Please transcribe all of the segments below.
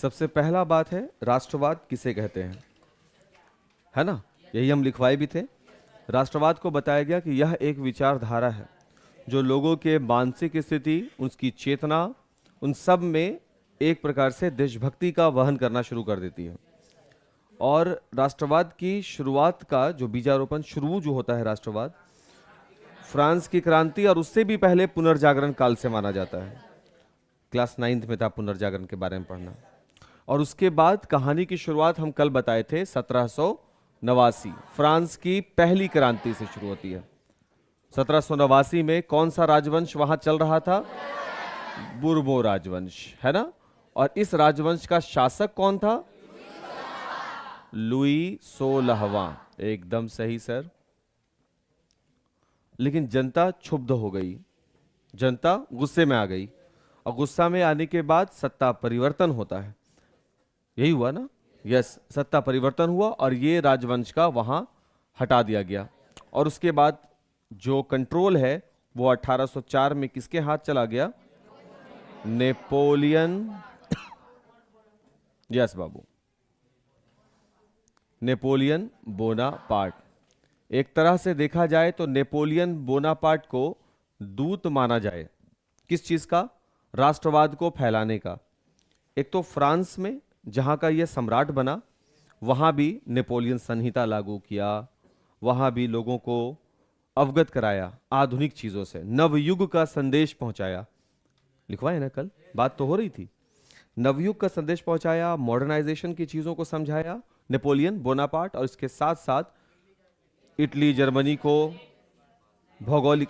सबसे पहला बात है राष्ट्रवाद किसे कहते हैं, है ना, यही हम लिखवाए भी थे। राष्ट्रवाद को बताया गया कि यह एक विचारधारा है जो लोगों के मानसिक स्थिति, उसकी चेतना, उन सब में एक प्रकार से देशभक्ति का वहन करना शुरू कर देती है। और राष्ट्रवाद की शुरुआत का जो बीजारोपण शुरू जो होता है राष्ट्रवाद, फ्रांस की क्रांति और उससे भी पहले पुनर्जागरण काल से माना जाता है। क्लास 9th में था पुनर्जागरण के बारे में पढ़ना। और उसके बाद कहानी की शुरुआत हम कल बताए थे 1789 फ्रांस की पहली क्रांति से शुरू होती है। 1789 में कौन सा राजवंश वहां चल रहा था? बुर्बो राजवंश, है ना। और इस राजवंश का शासक कौन था? लुई 16वां। एकदम सही सर। लेकिन जनता क्षुब्ध हो गई, जनता गुस्से में आ गई, और गुस्सा में आने के बाद सत्ता परिवर्तन होता है। यही हुआ ना? यस, सत्ता परिवर्तन हुआ और ये राजवंश का वहां हटा दिया गया। और उसके बाद जो कंट्रोल है वो 1804 में किसके हाथ चला गया? नेपोलियन। यस बाबू, नेपोलियन बोनापार्ट। एक तरह से देखा जाए तो नेपोलियन बोनापार्ट को दूत माना जाए। किस चीज का? राष्ट्रवाद को फैलाने का। एक तो फ्रांस में जहां का यह सम्राट बना, वहां भी नेपोलियन संहिता लागू किया, वहां भी लोगों को अवगत कराया आधुनिक चीजों से, नवयुग का संदेश पहुंचाया। लिखवाए ना, कल बात तो हो रही थी। नवयुग का संदेश पहुंचाया, मॉडर्नाइजेशन की चीजों को समझाया नेपोलियन बोनापार्ट। और इसके साथ साथ इटली, जर्मनी को भौगोलिक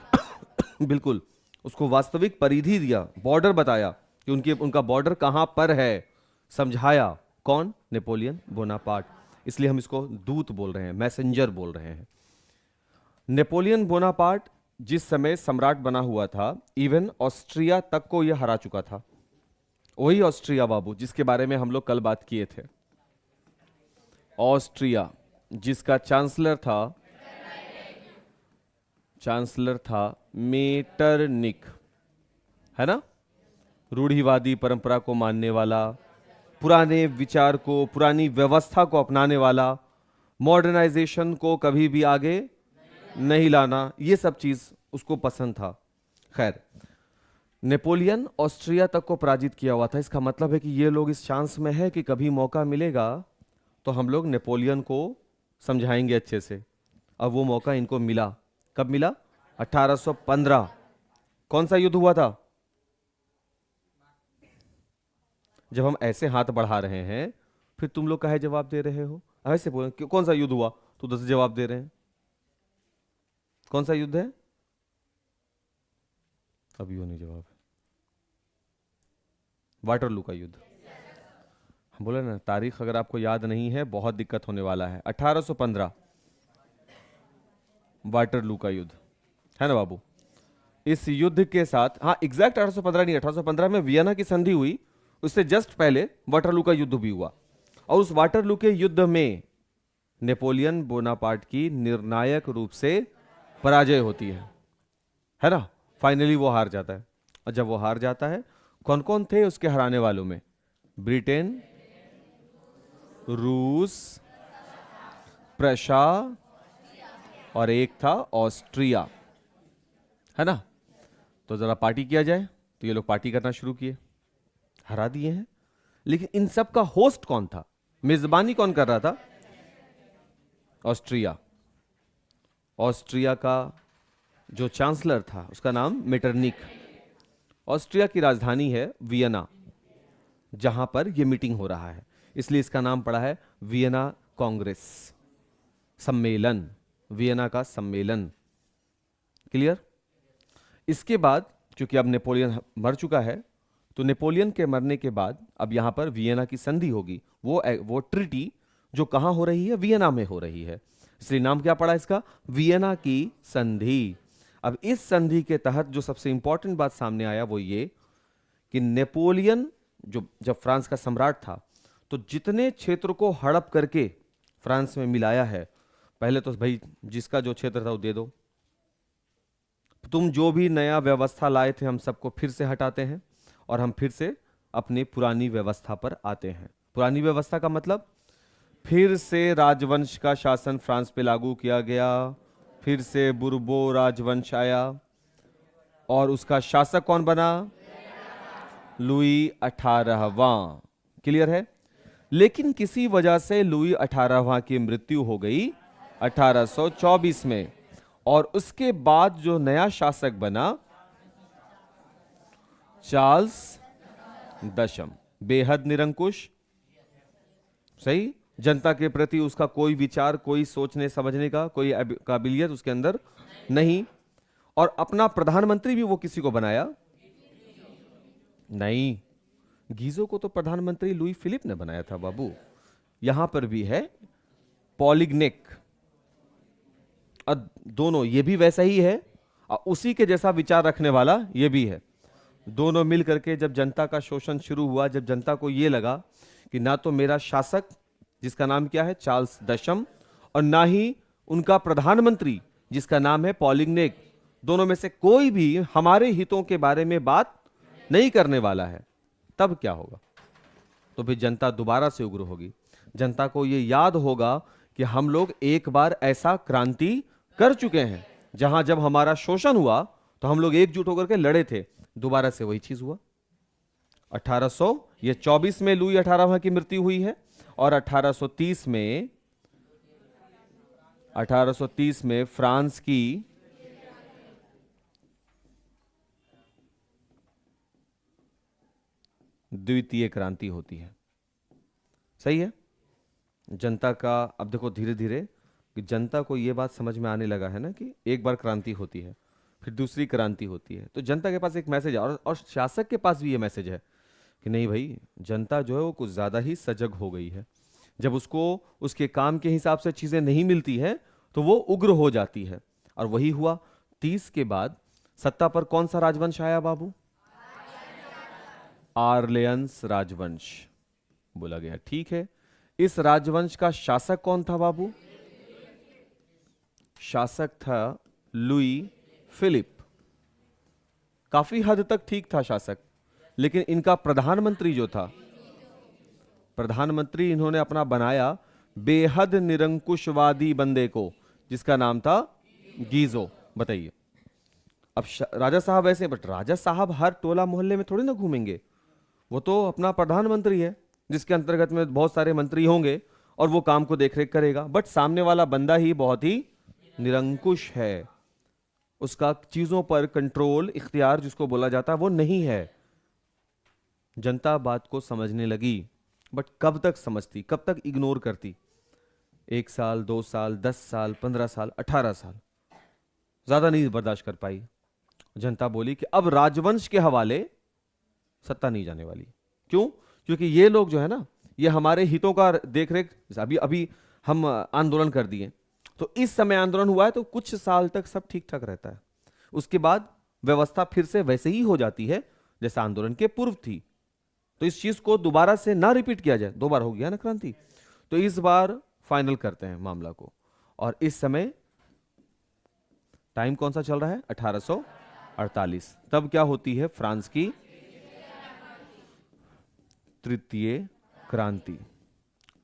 बिल्कुल उसको वास्तविक परिधि दिया, बॉर्डर बताया कि उनका बॉर्डर कहां पर है, समझाया। कौन? Napoleon Bonaparte. इसलिए हम इसको दूत बोल रहे हैं, मैसेंजर बोल रहे हैं। नेपोलियन बोनापार्ट जिस समय सम्राट बना हुआ था, इवन ऑस्ट्रिया तक को यह हरा चुका था। वही ऑस्ट्रिया बाबू जिसके बारे में हम लोग कल बात किए थे। ऑस्ट्रिया जिसका चांसलर था मेटरनिक, है ना। रूढ़िवादी परंपरा को मानने वाला, पुराने विचार को, पुरानी व्यवस्था को अपनाने वाला, मॉडर्नाइजेशन को कभी भी आगे नहीं लाना, ये सब चीज उसको पसंद था। खैर, नेपोलियन ऑस्ट्रिया तक को पराजित किया हुआ था। इसका मतलब है कि ये लोग इस चांस में है कि कभी मौका मिलेगा तो हम लोग नेपोलियन को समझाएंगे अच्छे से। अब वो मौका इनको मिला। कब मिला? 1815। कौन सा युद्ध हुआ था? जब हम ऐसे हाथ बढ़ा रहे हैं, फिर तुम लोग काहे जवाब दे रहे हो? ऐसे बोल, कौन सा युद्ध हुआ? तो 10 जवाब दे रहे हैं। कौन सा युद्ध है? अभी वो नहीं जवाब। वाटरलू का युद्ध। हम बोले ना, तारीख अगर आपको याद नहीं है बहुत दिक्कत होने वाला है। 1815 वाटरलू का युद्ध, है ना बाबू। इस युद्ध के साथ, हाँ एग्जैक्ट 1815 नहीं, 1815 में वियना की संधि हुई, उससे जस्ट पहले वाटरलू का युद्ध भी हुआ। और उस वाटरलू के युद्ध में नेपोलियन बोनापार्ट की निर्णायक रूप से पराजय होती है ना। फाइनली वो हार जाता है। और जब वो हार जाता है, कौन कौन थे उसके हराने वालों में? ब्रिटेन, रूस, प्रशा और एक था ऑस्ट्रिया, है ना। तो जरा पार्टी किया जाए, तो ये लोग पार्टी करना शुरू किए, हरा दिए हैं। लेकिन इन सब का होस्ट कौन था? मेजबानी कौन कर रहा था? ऑस्ट्रिया। ऑस्ट्रिया का जो चांसलर था उसका नाम मेटरनिक। ऑस्ट्रिया की राजधानी है वियना, जहां पर यह मीटिंग हो रहा है, इसलिए इसका नाम पड़ा है वियना कांग्रेस, सम्मेलन, वियना का सम्मेलन। क्लियर? इसके बाद क्योंकि अब नेपोलियन मर चुका है, तो नेपोलियन के मरने के बाद अब यहां पर वियना की संधि होगी। वो ट्रिटी जो कहां हो रही है? वियना में हो रही है। इसलिए नाम क्या पड़ा इसका? वियना की संधि। अब इस संधि के तहत जो सबसे इंपॉर्टेंट बात सामने आया वो ये कि नेपोलियन जब फ्रांस का सम्राट था, तो जितने क्षेत्र को हड़प करके फ्रांस में मिलाया है, पहले तो भाई जिसका जो क्षेत्र था वो दे दो, तुम जो भी नया व्यवस्था लाए थे हम सबको फिर से हटाते हैं और हम फिर से अपने पुरानी व्यवस्था पर आते हैं। पुरानी व्यवस्था का मतलब फिर से राजवंश का शासन फ्रांस पे लागू किया गया, फिर से बुर्बो राजवंश आया और उसका शासक कौन बना? लुई 18वां। क्लियर है? लेकिन किसी वजह से लुई 18वां की मृत्यु हो गई 1824 में, और उसके बाद जो नया शासक बना चार्ल्स दशम, बेहद निरंकुश, सही, जनता के प्रति उसका कोई विचार, कोई सोचने समझने का कोई काबिलियत उसके अंदर नहीं। और अपना प्रधानमंत्री भी वो किसी को बनाया नहीं, गीजो को तो प्रधानमंत्री लुई फिलिप ने बनाया था बाबू। यहां पर भी है पॉलिग्नेक, दोनों, ये भी वैसा ही है और उसी के जैसा विचार रखने वाला ये भी है। दोनों मिल करके जब जनता का शोषण शुरू हुआ, जब जनता को ये लगा कि ना तो मेरा शासक जिसका नाम क्या है चार्ल्स दशम, और ना ही उनका प्रधानमंत्री जिसका नाम है पॉलिग्नेक, दोनों में से कोई भी हमारे हितों के बारे में बात नहीं करने वाला है, तब क्या होगा? तो फिर जनता दोबारा से उग्र होगी। जनता को यह याद होगा कि हम लोग एक बार ऐसा क्रांति कर चुके हैं जहां जब हमारा शोषण हुआ तो हम लोग एकजुट होकर के लड़े थे। दोबारा से वही चीज हुआ। 1824 में लुई 18वां की मृत्यु हुई है और 1830 में फ्रांस की द्वितीय क्रांति होती है। सही है? जनता का, अब देखो धीरे धीरे कि जनता को यह बात समझ में आने लगा है ना कि एक बार क्रांति होती है, फिर दूसरी क्रांति होती है, तो जनता के पास एक मैसेज है और शासक के पास भी ये मैसेज है कि नहीं भाई, जनता जो है वो कुछ ज्यादा ही सजग हो गई है। जब उसको उसके काम के हिसाब से चीजें नहीं मिलती है तो वो उग्र हो जाती है। और वही हुआ। 30 के बाद सत्ता पर कौन सा राजवंश आया बाबू? आर्लेयंस राजवंश बोला गया। ठीक है, इस राजवंश का शासक कौन था बाबू? शासक था लुई फिलिप। काफी हद तक ठीक था शासक, लेकिन इनका प्रधानमंत्री जो था, प्रधानमंत्री इन्होंने अपना बनाया बेहद निरंकुशवादी बंदे को, जिसका नाम था गीजो। बताइए, अब राजा साहब ऐसे, बट राजा साहब हर टोला मोहल्ले में थोड़ी ना घूमेंगे, वो तो अपना प्रधानमंत्री है जिसके अंतर्गत में बहुत सारे मंत्री होंगे और वो काम को देखरेख करेगा। बट सामने वाला बंदा ही बहुत ही निरंकुश है, उसका चीजों पर कंट्रोल, इख्तियार जिसको बोला जाता है वो नहीं है। जनता बात को समझने लगी, बट कब तक समझती, कब तक इग्नोर करती? 1 साल, 2 साल, 10 साल, 15 साल, 18 साल, ज्यादा नहीं बर्दाश्त कर पाई। जनता बोली कि अब राजवंश के हवाले सत्ता नहीं जाने वाली। क्यों? क्योंकि ये लोग जो है ना, ये हमारे हितों का देखरेख, अभी हम आंदोलन कर दिए, तो इस समय आंदोलन हुआ है तो कुछ साल तक सब ठीक ठाक रहता है, उसके बाद व्यवस्था फिर से वैसे ही हो जाती है जैसा आंदोलन के पूर्व थी। तो इस चीज को दोबारा से ना रिपीट किया जाए, 2 बार हो गया ना क्रांति, तो इस बार फाइनल करते हैं मामला को। और इस समय टाइम कौन सा चल रहा है? 1848। तब क्या होती है? फ्रांस की तृतीय क्रांति।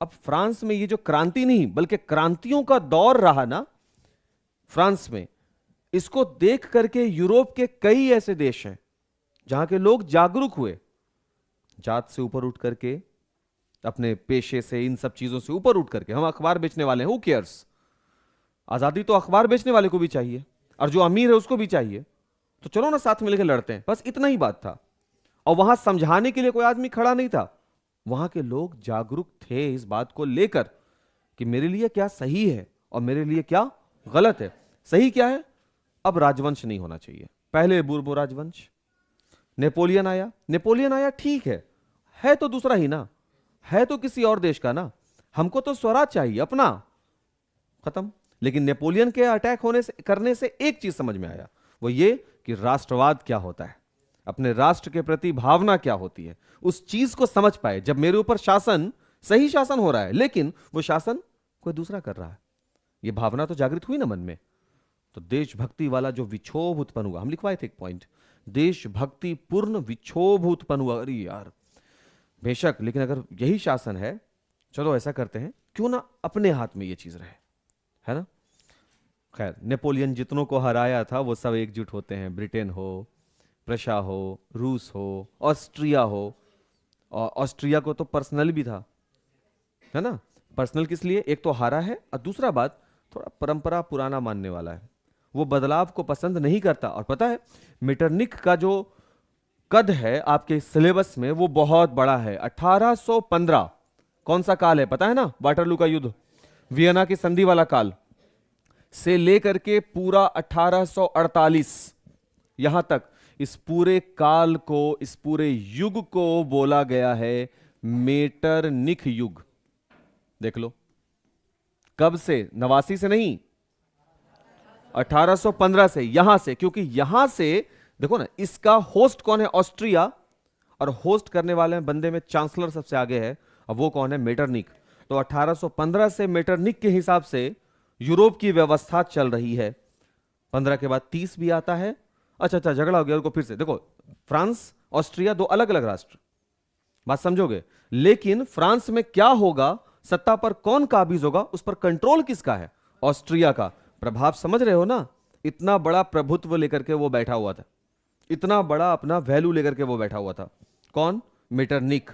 अब फ्रांस में ये जो क्रांति नहीं बल्कि क्रांतियों का दौर रहा ना फ्रांस में, इसको देख करके यूरोप के कई ऐसे देश हैं जहां के लोग जागरूक हुए, जात से ऊपर उठ करके, अपने पेशे से, इन सब चीजों से ऊपर उठ करके। हम अखबार बेचने वाले हैं, हु केयर्स? आजादी तो अखबार बेचने वाले को भी चाहिए और जो अमीर है उसको भी चाहिए, तो चलो ना साथ मिलकर लड़ते हैं। बस इतना ही बात था। और वहां समझाने के लिए कोई आदमी खड़ा नहीं था, वहां के लोग जागरूक थे इस बात को लेकर कि मेरे लिए क्या सही है और मेरे लिए क्या गलत है। सही क्या है? अब राजवंश नहीं होना चाहिए। पहले बुर्बो राजवंश, नेपोलियन आया, ठीक है तो दूसरा ही ना, है तो किसी और देश का ना, हमको तो स्वराज चाहिए अपना, खत्म। लेकिन नेपोलियन के अटैक करने से एक चीज समझ में आया, वो ये कि राष्ट्रवाद क्या होता है, अपने राष्ट्र के प्रति भावना क्या होती है, उस चीज को समझ पाए। जब मेरे ऊपर शासन, सही शासन हो रहा है, लेकिन वो शासन कोई दूसरा कर रहा है, ये भावना तो जागृत हुई ना मन में। तो देशभक्ति वाला जो विक्षोभ उत्पन्न हुआ, हम लिखवाए थे एक पॉइंट, देशभक्ति पूर्ण विक्षोभ उत्पन्न हुआ। अरे यार, बेशक, लेकिन अगर यही शासन है, चलो ऐसा करते हैं, क्यों ना अपने हाथ में ये चीज रहे, है ना। खैर, नेपोलियन जितनों को हराया था वो सब एकजुट होते हैं, ब्रिटेन हो, प्रशा हो, रूस हो, ऑस्ट्रिया हो। और ऑस्ट्रिया को तो पर्सनल भी था, है ना। पर्सनल किस लिए, एक तो हारा है और दूसरा बात थोड़ा परंपरा पुराना मानने वाला है, वो बदलाव को पसंद नहीं करता। और पता है मेटरनिक का जो कद है आपके सिलेबस में वो बहुत बड़ा है। 1815 कौन सा काल है पता है ना, वाटरलू का युद्ध, वियना की संधि वाला काल से लेकर के पूरा 1848 यहां तक, इस पूरे काल को, इस पूरे युग को बोला गया है मेटरनिक युग। देख लो कब से, 89 से नहीं, 1815 से, यहां से, क्योंकि यहां से देखो ना, इसका होस्ट कौन है, ऑस्ट्रिया, और होस्ट करने वाले बंदे में चांसलर सबसे आगे है, अब वो कौन है, मेटरनिक। तो 1815 से मेटरनिक के हिसाब से यूरोप की व्यवस्था चल रही है। 15 के बाद 30 भी आता है। अच्छा, झगड़ा हो गया, उनको फिर से देखो, फ्रांस ऑस्ट्रिया दो अलग अलग राष्ट्र, बात समझोगे। लेकिन फ्रांस में क्या होगा, सत्ता पर कौन काबिज होगा, उस पर कंट्रोल किसका है, ऑस्ट्रिया का। प्रभाव समझ रहे हो ना, इतना बड़ा प्रभुत्व लेकर के वो बैठा हुआ था, इतना बड़ा अपना वैल्यू लेकर के वो बैठा हुआ था, कौन, मेटरनिक।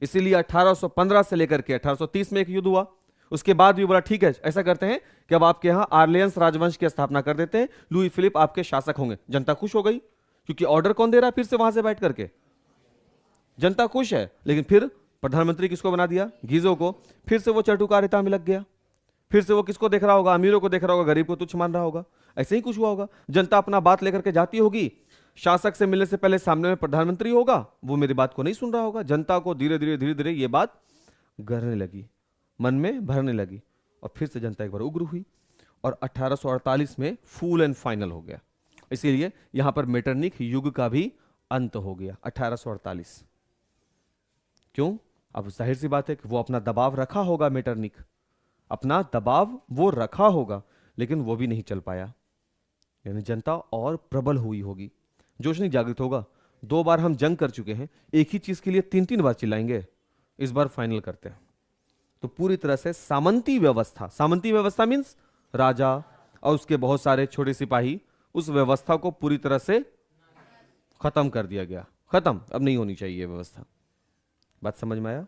इसीलिए 1815 से लेकर के 1830 में एक युद्ध हुआ, उसके बाद भी बोला ठीक है ऐसा करते हैं कि अब आपके यहां आर्लियंस राजवंश की स्थापना कर देते हैं, लुई फिलिप आपके शासक होंगे। जनता खुश हो गई, क्योंकि ऑर्डर कौन दे रहा है, फिर से वहां से बैठ करके जनता खुश है। लेकिन फिर प्रधानमंत्री किसको बना दिया, गीजो को। फिर से वो चटुकारिता में लग गया, फिर से वो किसको देख रहा होगा, अमीरों को देख रहा होगा, गरीब को तुच्छ मान रहा होगा। ऐसे ही कुछ हुआ होगा, जनता अपना बात लेकर के जाती होगी, शासक से मिलने से पहले सामने में प्रधानमंत्री होगा, वो मेरी बात को नहीं सुन रहा होगा। जनता को धीरे धीरे ये बात गढ़ने लगी, मन में भरने लगी, और फिर से जनता एक बार उग्र हुई, और 1848 में फुल एंड फाइनल हो गया। इसीलिए यहां पर मेटरनिक युग का भी अंत हो गया 1848। क्यों, अब जाहिर सी बात है कि वो अपना दबाव रखा होगा, मेटरनिक अपना दबाव वो रखा होगा, लेकिन वो भी नहीं चल पाया, यानी जनता और प्रबल हुई होगी, जोश नहीं जागृत होगा। 2 बार हम जंग कर चुके हैं, एक ही चीज के लिए 3-3 बार चिल्लाएंगे, इस बार फाइनल करते हैं। तो पूरी तरह से सामंती व्यवस्था मींस राजा और उसके बहुत सारे छोटे सिपाही, उस व्यवस्था को पूरी तरह से खत्म कर दिया गया, खत्म, अब नहीं होनी चाहिए ये व्यवस्था। बात समझ में आया।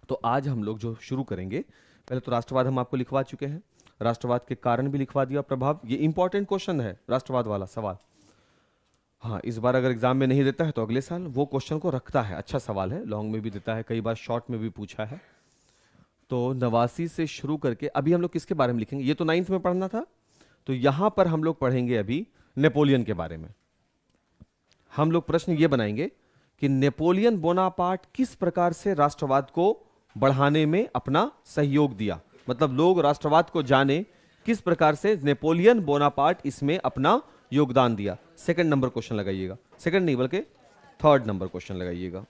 तो आज हम लोग जो शुरू करेंगे, पहले तो राष्ट्रवाद हम आपको लिखवा चुके हैं, राष्ट्रवाद के कारण भी लिखवा दिया, प्रभाव, ये इंपॉर्टेंट क्वेश्चन है राष्ट्रवाद वाला सवाल। हाँ, इस बार अगर एग्जाम में नहीं देता है तो अगले साल वो क्वेश्चन को रखता है, अच्छा सवाल है, लॉन्ग में भी देता है, कई बार शॉर्ट में भी पूछा है। तो 89 से शुरू करके अभी हम लोग किसके बारे में लिखेंगे, ये तो 9th में पढ़ना था, तो यहां पर हम लोग पढ़ेंगे अभी नेपोलियन के बारे में। हम लोग प्रश्न ये बनाएंगे कि नेपोलियन बोनापार्ट किस प्रकार से राष्ट्रवाद को बढ़ाने में अपना सहयोग दिया, मतलब लोग राष्ट्रवाद को जाने किस प्रकार से नेपोलियन बोनापार्ट इसमें अपना योगदान दिया। 2nd नंबर क्वेश्चन लगाइएगा, 2nd नहीं बल्कि 3rd नंबर क्वेश्चन लगाइएगा।